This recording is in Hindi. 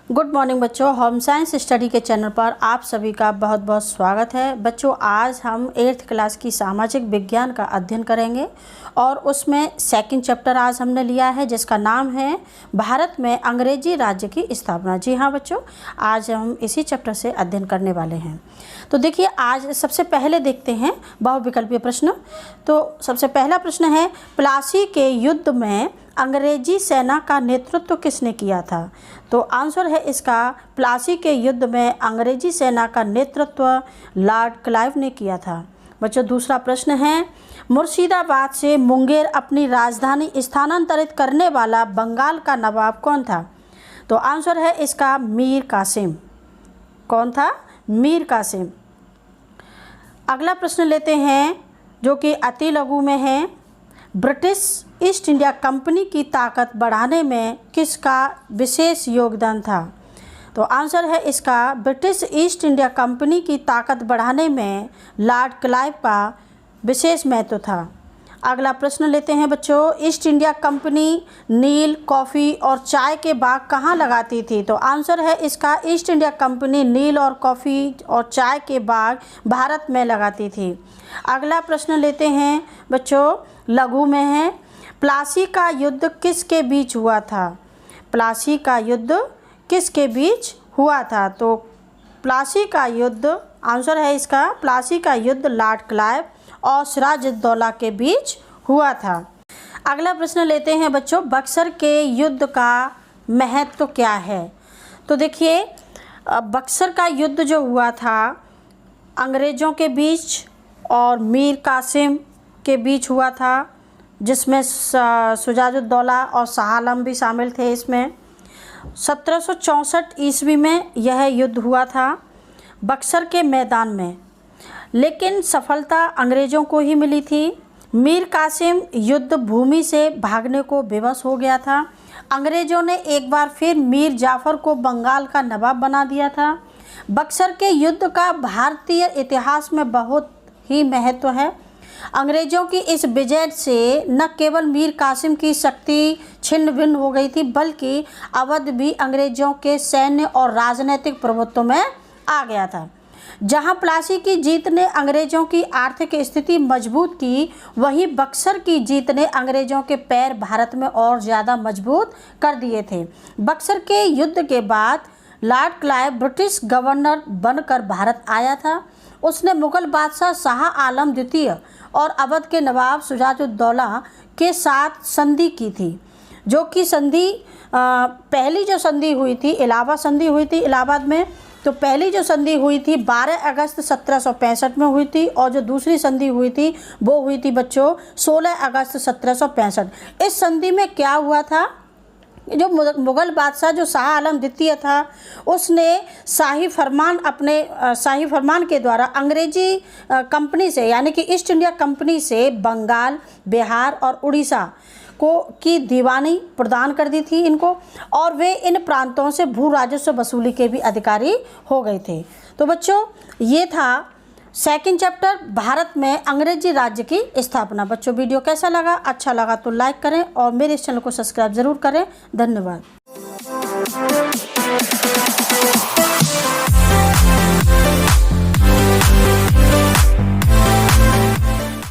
गुड मॉर्निंग बच्चों, होम साइंस स्टडी के चैनल पर आप सभी का बहुत बहुत स्वागत है। बच्चों, आज हम 8th क्लास की सामाजिक विज्ञान का अध्ययन करेंगे और उसमें सेकंड चैप्टर आज हमने लिया है जिसका नाम है भारत में अंग्रेजी राज्य की स्थापना। जी हाँ बच्चों, आज हम इसी चैप्टर से अध्ययन करने वाले हैं। तो देखिए, आज सबसे पहले देखते हैं बहुविकल्पीय प्रश्न। तो सबसे पहला प्रश्न है, प्लासी के युद्ध में अंग्रेजी सेना का नेतृत्व किसने किया था? तो आंसर है इसका, प्लासी के युद्ध में अंग्रेजी सेना का नेतृत्व लॉर्ड क्लाइव ने किया था। बच्चों, दूसरा प्रश्न है, मुर्शिदाबाद से मुंगेर अपनी राजधानी स्थानांतरित करने वाला बंगाल का नवाब कौन था? तो आंसर है इसका मीर कासिम। कौन था? मीर कासिम। अगला प्रश्न लेते हैं जो कि अति लघु में है, ब्रिटिश ईस्ट इंडिया कंपनी की ताकत बढ़ाने में किसका विशेष योगदान था? तो आंसर है इसका, ब्रिटिश ईस्ट इंडिया कंपनी की ताकत बढ़ाने में लॉर्ड क्लाइव का विशेष महत्व था। अगला प्रश्न लेते हैं बच्चों, ईस्ट इंडिया कंपनी नील, कॉफ़ी और चाय के बाग कहाँ लगाती थी? तो आंसर है इसका, ईस्ट इंडिया कंपनी नील और कॉफ़ी और चाय के बाग भारत में लगाती थी। अगला प्रश्न लेते हैं बच्चों, लघु में है, प्लासी का युद्ध किसके बीच हुआ था? प्लासी का युद्ध किसके बीच हुआ था? तो प्लासी का युद्ध, आंसर है इसका, प्लासी का युद्ध लॉर्ड क्लाइव और सिराजुद्दौला के बीच हुआ था। अगला प्रश्न लेते हैं बच्चों, बक्सर के युद्ध का महत्व क्या है? तो देखिए, बक्सर का युद्ध जो हुआ था अंग्रेज़ों के बीच और मीर कासिम के बीच हुआ था, जिसमें सिराजुद्दौला और शाह आलम भी शामिल थे। इसमें 1764 ईस्वी में यह युद्ध हुआ था बक्सर के मैदान में, लेकिन सफलता अंग्रेज़ों को ही मिली थी। मीर कासिम युद्ध भूमि से भागने को विवश हो गया था। अंग्रेज़ों ने एक बार फिर मीर जाफ़र को बंगाल का नवाब बना दिया था। बक्सर के युद्ध का भारतीय इतिहास में बहुत ही महत्व है। अंग्रेज़ों की इस विजय से न केवल मीर कासिम की शक्ति छिन्न भिन्न हो गई थी, बल्कि अवध भी अंग्रेज़ों के सैन्य और राजनीतिक प्रभुत्व में आ गया था। जहां प्लासी की जीत ने अंग्रेज़ों की आर्थिक स्थिति मजबूत की, वहीं बक्सर की जीत ने अंग्रेज़ों के पैर भारत में और ज़्यादा मजबूत कर दिए थे। बक्सर के युद्ध के बाद लॉर्ड क्लाइव ब्रिटिश गवर्नर बनकर भारत आया था। उसने मुग़ल बादशाह शाह आलम द्वितीय और अवध के नवाब सिराजुद्दौला के साथ संधि की थी, जो कि संधि पहली जो संधि हुई थी इलाहाबाद संधि हुई थी इलाहाबाद में। तो पहली जो संधि हुई थी 12 अगस्त 1765 में हुई थी और जो दूसरी संधि हुई थी वो हुई थी बच्चों 16 अगस्त 1765। इस संधि में क्या हुआ था, जो मुग़ल बादशाह जो शाह आलम द्वितीय था, उसने शाही फरमान के द्वारा अंग्रेजी कंपनी से, यानी कि ईस्ट इंडिया कंपनी से बंगाल, बिहार और उड़ीसा की दीवानी प्रदान कर दी थी इनको, और वे इन प्रांतों से भू राजस्व वसूली के भी अधिकारी हो गए थे। तो बच्चों, ये था सेकंड चैप्टर, भारत में अंग्रेजी राज्य की स्थापना। बच्चों, वीडियो कैसा लगा? अच्छा लगा तो लाइक करें और मेरे इस चैनल को सब्सक्राइब ज़रूर करें। धन्यवाद।